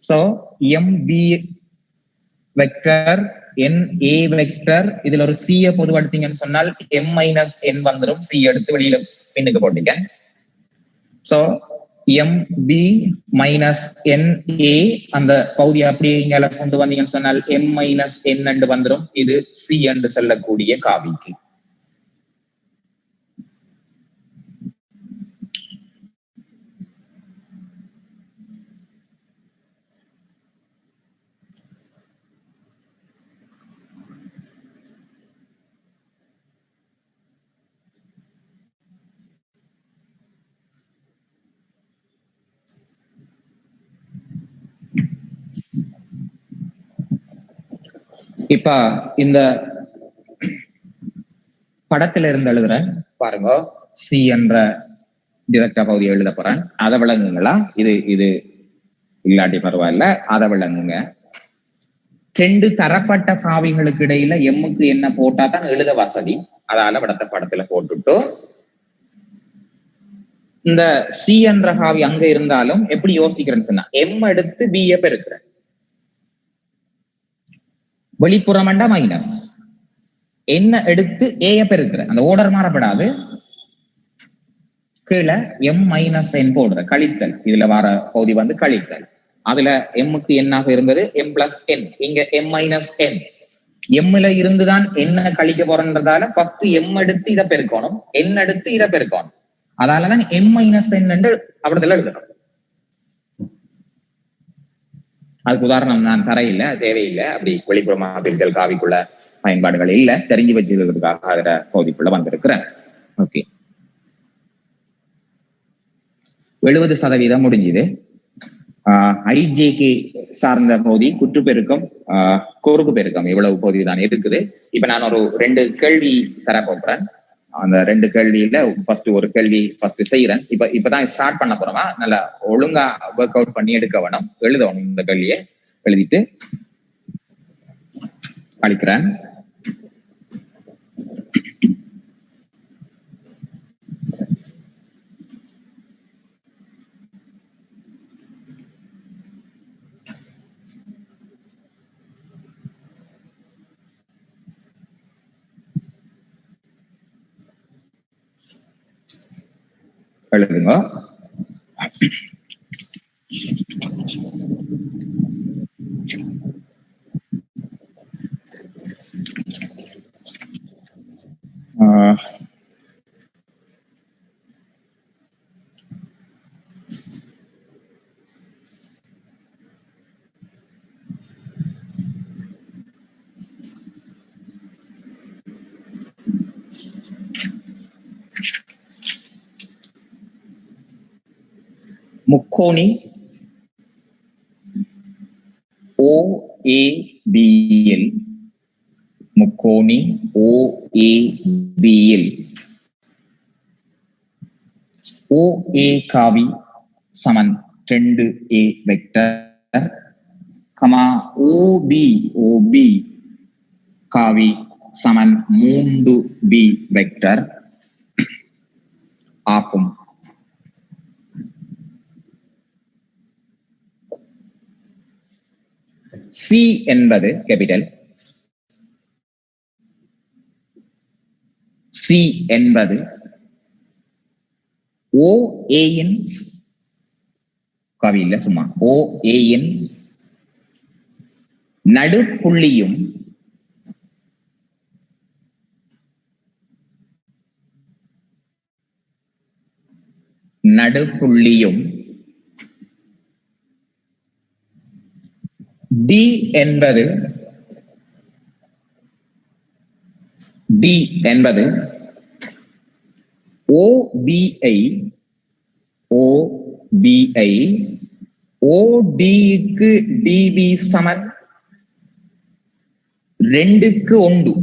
So mb vector na vector, இதுல ஒரு c பொதுவடுத்தீங்கன்னு சொன்னால் m மைனஸ் n வந்துடும், c எடுத்து வெளியில பின்னுக்கு போட்டீங்க. சோ mb மைனஸ் na அந்த பகுதியை அப்படியே இங்கால கொண்டு வந்தீங்கன்னு சொன்னால் m மைனஸ் n என்று வந்துடும், இது c என்று சொல்லக்கூடிய காவிக்கு. இப்ப இந்த படத்துல இருந்து எழுதுறேன் பாருங்க, சி என்ற டிரெக்டா பகுதியை எழுத போறேன். அதை விளங்குங்களா? இது இல்லாட்டி பரவாயில்ல, அதை விளங்குங்க. ரெண்டு தரப்பட்ட காவிகளுக்கு இடையில எம்முக்கு என்ன போட்டா தான் எழுத வசதி, அதால விடத்த படத்துல போட்டுட்டு இந்த சி என்ற காவி அங்க இருந்தாலும் எப்படி யோசிக்கிறேன்னு சொன்னா, எம் எடுத்து பி பெருக்கிறேன், வெளிப்புறமண்டா மைனஸ், என்ன எடுத்து ஏ பெருக்கிறேன், அந்த ஓர்டர் மாறப்படாது, கீழே எம் மைனஸ் என் போடுற கழித்தல், இதுல வர பகுதி வந்து கழித்தல், அதுல எம்முக்கு என்னாக இருந்தது எம் பிளஸ் என், இங்க எம் மைனஸ் என், எம்ல இருந்துதான் என்ன கழிக்க போறன்றதால ஃபர்ஸ்ட் எம் எடுத்து இதை பெருக்கணும், என் எடுத்து இதை பெருக்கணும், அதாலதான் எம் மைனஸ் என் என்று அப்படித்துல எழுதணும். அதுக்கு உதாரணம் நான் தரையில்லை, தேவையில்லை, அப்படி வெளிப்புறமா பெண்கள் காவிக்குள்ள பயன்பாடுகள் இல்லை, தெரிஞ்சு வச்சிருக்கிறதுக்காக அதுல பகுதிக்குள்ள வந்திருக்கிறேன். ஓகே, 70% முடிஞ்சுது. ஐஜேகே சார்ந்த பகுதி குற்று பெருக்கம், குறுக்கு பெருக்கம் இவ்வளவு பகுதி தான் இருக்குது. இப்ப நான் ஒரு 2 கேள்வி தர போறேன். அந்த 2 கேள்வியில ஃபர்ஸ்ட் ஒரு கேள்வி ஃபர்ஸ்ட் செய்யறேன். இப்பதான் ஸ்டார்ட் பண்ண போறோமா, நல்லா ஒழுங்கா ஒர்க் அவுட் பண்ணி எடுக்க வேணும், எழுதணும். இந்த கேள்வியை எழுதிட்டு அளிக்கிறேன். எழுதுங்க. முக்கோணி OABயில், முக்கோணி OABயில் OA காவி சமன் 2A வெக்டர், OB காவி சமன் 3B வெக்டர் ஆகும். சி என்பது கேபிட்டல், சி என்பது OAயின் காவி இல்ல, சும்மா OAயின் நடுப்புள்ளியும் D என்பது டி என்பது OBஐ ODக்கு DB சமன் 2க்கு 1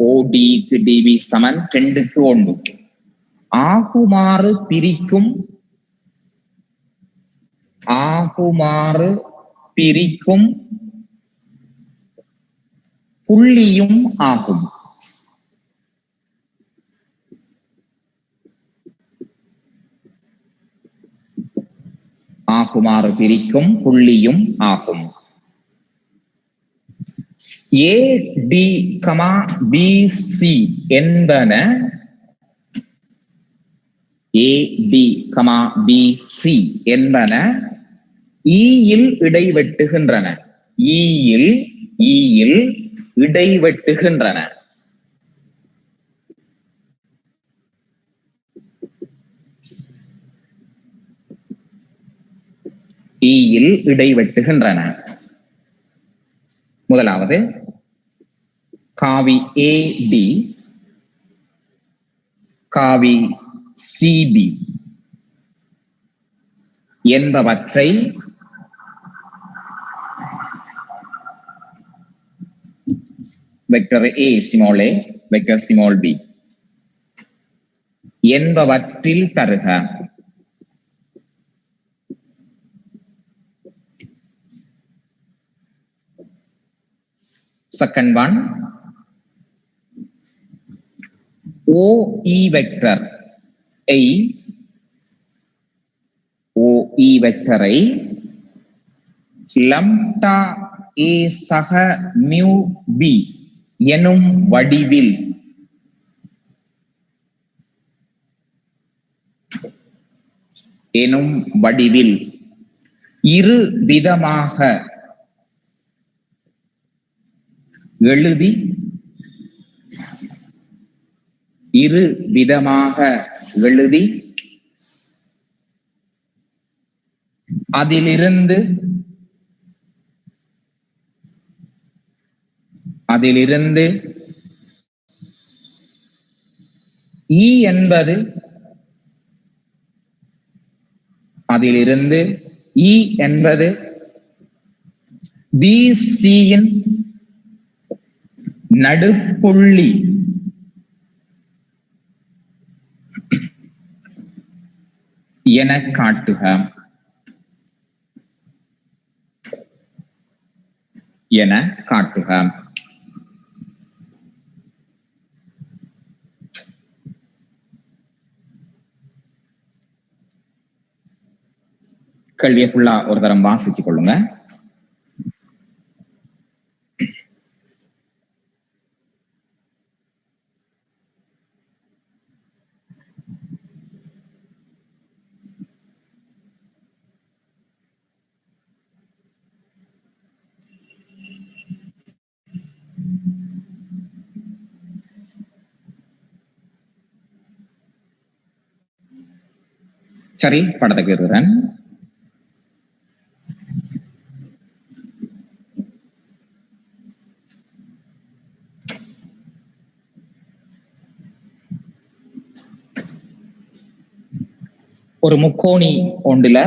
ODக்கு DB சமன் 2க்கு 1 ஆகுமாறு பிரிக்கும் புள்ளியும் ஆகும். ஆகுமாறு பிரிக்கும் புள்ளியும் ஆகும். AD, BC என்பன AD, BC என்பன ஈயில் இடைவெட்டுகின்றன. ஈயில் இடைவெட்டுகின்றன. ஈயில் இடைவெட்டுகின்றன. முதலாவது காவி AD, காவி CB என்பவற்றை vector A small a, vector small b என்பவற்றில் தருக. Second one, OE வெக்டரை lambda a சக mu b எனும் வடிவில் இரு விதமாக எழுதி அதிலிருந்து E என்பது BCயின் நடுப்புள்ளி என காட்டுக. கேள்வியை ஃபுல்லா ஒரு தரம் வாசிச்சு கொள்ளுங்க. சரி, படத்துக்கு இருக்கிறேன். ஒரு முக்கோணி ஒன்றுல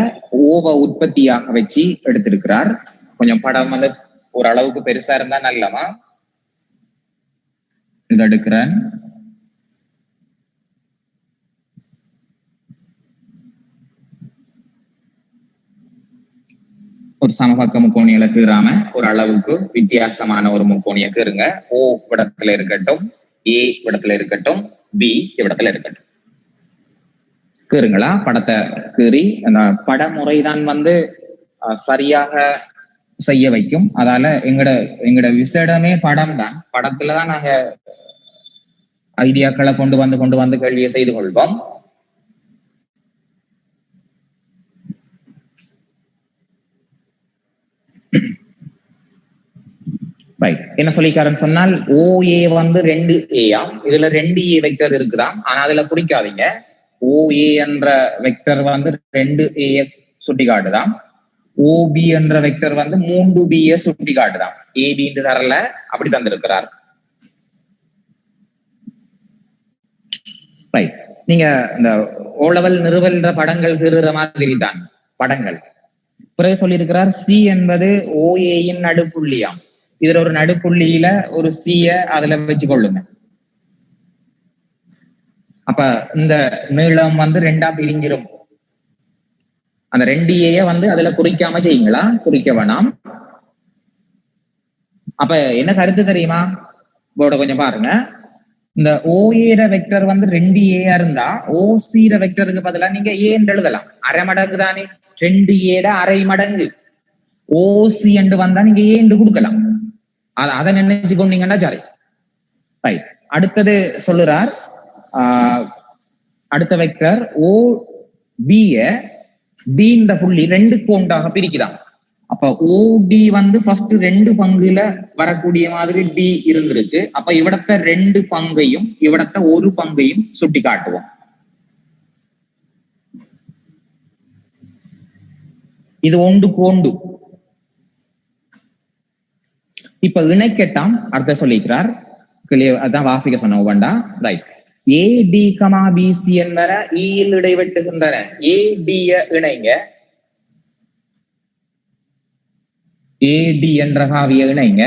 ஓவ உற்பத்தியாக வச்சு எடுத்திருக்கிறார். கொஞ்சம் படம் வந்து ஒரு அளவுக்கு பெருசா இருந்தா நல்லவா. இதை எடுக்கிறேன். ஒரு சமபக்க முக்கோணியில கீறாம ஒரு அளவுக்கு வித்தியாசமான ஒரு முக்கோணியை கீறுங்க. O இடத்துல இருக்கட்டும், A இடத்துல இருக்கட்டும், B இடத்துல இருக்கட்டும். கீறுங்களா? படத்தை கீறி அந்த படமுறைதான் வந்து சரியாக செய்ய வைக்கும். அதால எங்கட விசேடமே படம் தான். படத்துலதான் நாங்க ஐடியாக்களை கொண்டு வந்து கேள்வியை செய்து கொள்வோம். ரைட், என்ன சொல்லிக்காரன்னு சொன்னால் OA வந்து 2A இதுல 2A வெக்டர் இருக்குதாம். ஆனா அதுல குறிக்காதீங்க. OA என்ற வெக்டர் வந்து 2A சுட்டி காட்டுதான். OB என்ற வெக்டர் வந்து 3B சுட்டி காட்டுதான். AB தரல அப்படி தந்திருக்கிறார். ரைட். நீங்க இந்த ஓலவல் நிறுவல்ன்ற படங்கள் கீறுற மாதிரி தான் படங்கள். பிறகு சொல்லியிருக்கிறார் சி என்பது ஓஏயின் நடுப்புள்ளியாம். இதுல ஒரு நடுப்புள்ளியில ஒரு சிய அதுல வச்சு கொள்ளுங்க. அப்ப இந்த நீளம் வந்து 2ஆ பிரிஞ்சிரும். அந்த 2ஏ வந்து அதுல குறிக்காம செய்யுங்களா, குறிக்க வேணாம். அப்ப என்ன கருத்து தெரியுமா? போர்ட கொஞ்சம் பாருங்க. இந்த ஓஏற வெக்டர் வந்து 2ஏயா இருந்தா ஓசிற வெக்டருக்கு பதிலா நீங்க ஏன்னு எழுதலாம். அரை மடங்கு தானே, 2ஏட அரை மடங்கு. ஓசி என்று வந்தா நீங்க ஏன்னு கொடுக்கலாம். அதை நினைச்சு கொண்டீங்கன்னா சரி. ரைட். அடுத்தது சொல்லுறார், அடுத்த வெக்டர் ஓ பிய டி இந்த புள்ளி 2க்கு ஒன்றாக பிரிக்குதான். அப்ப ஓடி வந்து ஃபர்ஸ்ட் 2 பங்குல வரக்கூடிய மாதிரி டி இருந்திருக்கு. அப்ப இவிடத்த 2 பங்கையும் இவிடத்த 1 பங்கையும் சுட்டி காட்டுவோம். இது ஒன்றுக்கு ஒன்று. இப்ப இணைக்கட்டாம் அடுத்த சொல்லிக்கிறார். அதான் வாசிக்க சொன்ன வேண்டா. ரைட். ஏடி கமா பிசி என்பன ஈயில் இடைவெட்டுகின்றன. ஏடிய இணைங்க, ஏடி என்ற காவியை இணைங்க,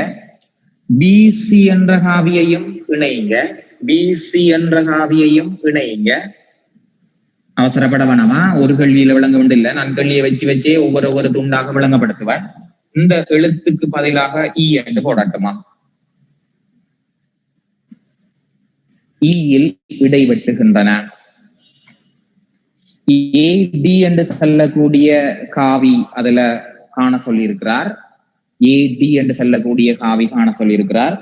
பிசி என்ற காவியையும் இணைங்க, பிசி என்ற காவியையும் இணைங்க. அவசரப்பட வேணாமா, ஒரு கேள்வியில விளங்க வேண்டிய இல்லை. நான் கேள்வியை வச்சே ஒவ்வொரு துண்டாக விளங்கப்படுத்துவேன். இந்த எழுத்துக்கு பதிலாக இ என்று போடட்டுமா? ஈயில் இடைவெட்டுகின்றன. ஏடி என்று சொல்லக்கூடிய காவி அதுல காண சொல்லி இருக்கிறார். ஏடி என்று சொல்லக்கூடிய காவி காண சொல்லி இருக்கிறார்.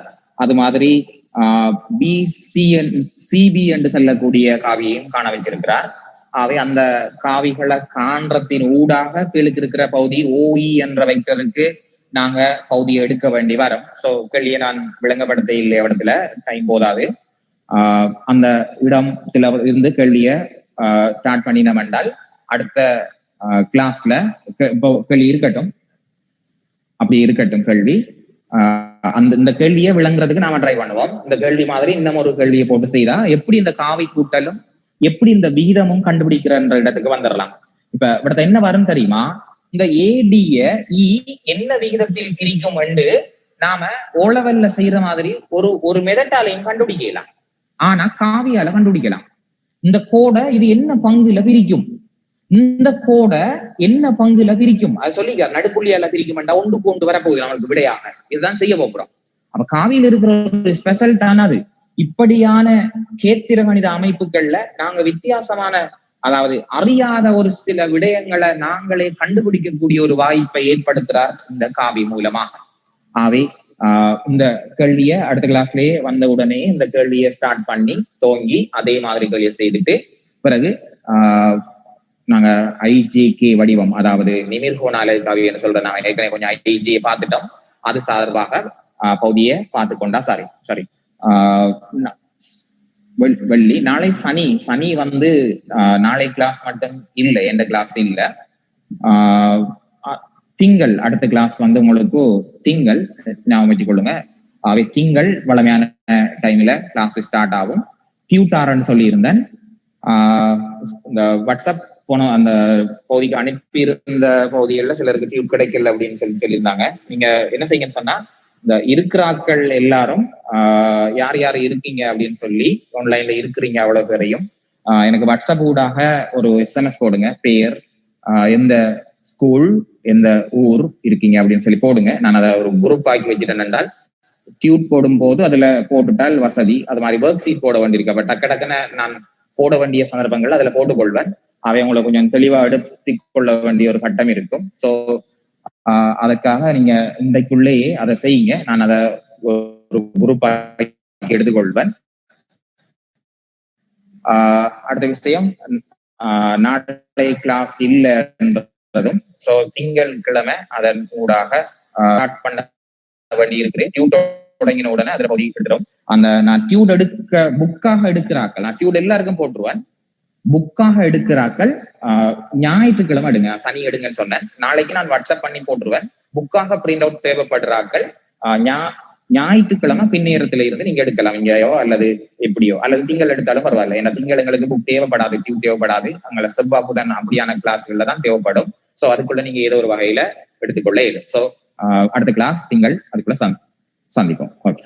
அது மாதிரி சிபி என்று சொல்லக்கூடிய காவியையும் காண வச்சிருக்கிறார். அவை அந்த காவிகளை காண்றத்தின் ஊடாக கீழுக்கு இருக்கிற பகுதி ஓஇ என்ற வெக்டருக்கு நாங்க பகுதியை எடுக்க வேண்டி வரோம். சோ கேள்வியை நான் விளங்கப்படுத்த இல்லை, இடத்துல டைம் போதாது. அந்த இடத்துல இருந்து கேள்விய ஸ்டார்ட் பண்ணினோம் என்றால் அடுத்த கிளாஸ்ல கேள்வி இருக்கட்டும், அப்படி இருக்கட்டும் கேள்வி. இந்த கேள்வியை விளங்குறதுக்கு நாம ட்ரை பண்ணுவோம். இந்த கேள்வி மாதிரி இன்னும் ஒரு கேள்வியை போட்டு செய்தா எப்படி இந்த காவி கூட்டலும் எப்படி இந்த விகிதமும் கண்டுபிடிக்கிறன்ற இடத்துக்கு வந்துடலாம். இப்ப இவிடத்த என்ன வரும் தெரியுமா? இந்த ஏடிய இ என்ன விகிதத்தில் பிரிக்கும் என்று நாம ஓலவல்ல செய்யற மாதிரி ஒரு மெதட்டாலையும் கண்டுபிடிக்கலாம். ஆனா காவியால கண்டுபிடிக்கலாம். இந்த கோடை இது என்ன பங்குல பிரிக்கும், இந்த கோடை என்ன பங்குல பிரிக்கும் அது சொல்லிக்க. நடுப்புள்ளியால பிரிக்கும்டா ஒன்றுக்கு ஒன்று வரப்போகுது நம்மளுக்கு விடையாக. இதுதான் செய்ய போகிறோம். அப்ப காவியில் இருக்கிற ஒரு ஸ்பெஷல் தானது. இப்படியான கேத்திர கணித அமைப்புகள்ல நாங்க வித்தியாசமான, அதாவது அறியாத ஒரு சில விடயங்களை நாங்களே கண்டுபிடிக்கக்கூடிய ஒரு வாய்ப்பை ஏற்படுத்துறார் இந்த காவி மூலமாக. ஆவே இந்த கேள்வியை அடுத்த கிளாஸ்லயே வந்த உடனே இந்த கேள்வியை ஸ்டார்ட் பண்ணி துவங்கி அதே மாதிரி கேள்வியை செய்துட்டு பிறகு நாங்க ஐஜேகே வடிவம், அதாவது நிமிர்கோணாலை காவியன்னு சொல்ற நாங்க ஏற்கனவே கொஞ்சம் ஐஜே பார்த்துட்டோம். அது சார்பாக பகுதியை பார்த்து கொண்டா சாரி வெள்ளி நாளை சனி வந்து நாளை கிளாஸ் மட்டும் இல்லை, எந்த கிளாஸ் இல்லை. திங்கள் அடுத்த கிளாஸ் வந்து உங்களுக்கு திங்கள் ஞாபகம் வச்சுக்கொள்ளுங்க. அவை திங்கள் வளமையான டைம்ல கிளாஸ் ஸ்டார்ட் ஆகும். டியூட்டார்ன்னு சொல்லியிருந்தேன். இந்த வாட்ஸ்அப் போன அந்த பகுதிக்கு அனுப்பி இருந்த பகுதிகளில் சிலருக்கு டியூப் கிடைக்கல அப்படின்னு சொல்லியிருந்தாங்க. நீங்க என்ன செய்யுங்கன்னு சொன்னா, இந்த இருக்கிறாக்கள் எல்லாரும் யார் யார் இருக்கீங்க அப்படின்னு சொல்லி ஆன்லைன்ல இருக்கிறீங்க அவ்வளவு பேரையும் எனக்கு வாட்ஸ்அப் ஊடாக ஒரு SMS போடுங்க. பேர், எந்த ஸ்கூல், எந்த ஊர் இருக்கீங்க அப்படின்னு சொல்லி போடுங்க. நான் அதை ஒரு குரூப் ஆக்கி வச்சுட்டேன் என்றால் டியூட் போடும் போது அதுல போட்டுட்டால் வசதி. அது மாதிரி ஒர்க் ஷீட் போட வேண்டியிருக்கு. அப்ப டக்குன்னு நான் போட வேண்டிய சந்தர்ப்பங்கள் அதுல போட்டுக்கொள்வேன். அவை உங்களை கொஞ்சம் தெளிவா எடுத்து கொள்ள வேண்டிய ஒரு கட்டம் இருக்கும். ஸோ அதுக்காக நீங்க இன்றைக்குள்ளேயே அதை செய்யுங்க. நான் அதை ஒரு குரூப் ஆக்கி எடுத்துக்கொள்வேன். அடுத்த விஷயம், நாளை கிளாஸ் இல்லை என்பதும். ஸோ திங்கட்கிழமை அதன் ஊடாக ஸ்டார்ட் பண்ண வேண்டி இருக்கிறேன். டியூட் தொடங்கின உடனே அதுல பகுதி எடுத்துரும். அந்த நான் டியூட் புக்காக எடுக்கிறாக்கள், நான் டியூட் எல்லாருக்கும் போட்டுருவேன். புக்காக எடுக்கிறாக்கள் ஞாயிற்றுக்கிழமை எடுங்க, சனி எடுங்கன்னு சொன்னேன். நாளைக்கு நான் வாட்ஸ்அப் பண்ணி போட்டுருவேன். புக்காக பிரிண்ட் அவுட் தேவைப்படுறாக்கள் ஞாயிற்றுக்கிழமை பின்னேரத்துல இருந்து நீங்க எடுக்கலாம் இங்கேயோ அல்லது எப்படியோ, அல்லது திங்கள் எடுத்தாலும் பரவாயில்ல. ஏன்னா திங்கள் எங்களுக்கு புக் தேவைப்படாது, டியூ தேவைப்படாது, அங்கே செவ்வாய் புதன் அப்படியான கிளாஸ்கள்ல தான் தேவைப்படும். சோ அதுக்குள்ள நீங்க ஏதோ ஒரு வகையில எடுத்துக்கொள்ள இயலும். சோ அடுத்த கிளாஸ் திங்கள் அதுக்குள்ள சந்திப்போம். ஓகே.